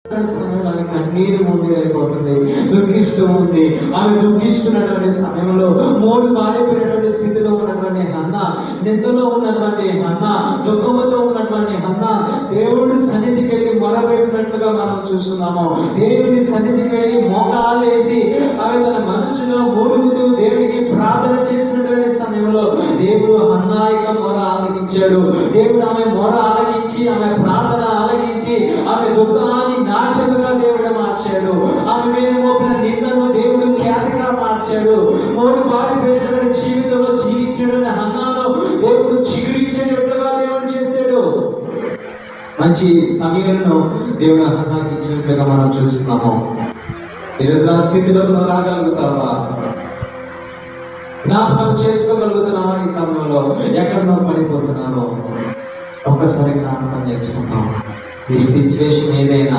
సమయంలో కన్నీరు ముందు వెళ్ళిపోతుంది, దుఃఖిస్తూ ఉంది. ఆమె దుఃఖిస్తున్నటువంటి సమయంలో మోడు పారిపోయినటువంటి స్థితిలో ఉన్నటువంటి హన్న, నిందలో ఉన్నటువంటి హన్న, దుఃఖముతో ఉన్నటువంటి హన్న దేవుడి సన్నిధికి వెళ్ళి మొరపెట్టినట్లుగా మనం చూస్తున్నాము. దేవుని సన్నిధికి వెళ్ళి మోకాలేసి ఆమె తన మనసులో మూడుగుతూ దేవుడికి ప్రార్థన చేసినటువంటి సమయంలో దేవుడు హన్న యొక్క మొర ఆలకించాడు. దేవుడు ఆమె మొర ఆలకించి, ఆమె ప్రార్థన ఆలకించి, ఆమె దుఃఖాన్ని నాట్యముగా దేవుడు మార్చాడు. ఆమె మీద మోపిన నిందను దేవుడు ఖ్యాతిగా మార్చాడు. మోడు పారిపోయినటువంటి జీవితంలో జీవించడం హన్నాను దేవుడు చిగురించేటట్లుగా దేవుడు చేశాడు. మంచి సమయంలో దేవుడు హన్నాకి ఇచ్చినట్లుగా మనం చూస్తున్నాము. ఈరోజు ఆ స్థితిలో రాగలుగుతావా? జ్ఞాపకం చేసుకోగలుగుతున్నావా? ఈ సమయంలో ఎక్కడో పడిపోతున్నారో ఒక్కసారి జ్ఞాపకం చేసుకుంటాం. ఈ సిచ్యువేషన్ ఏదైనా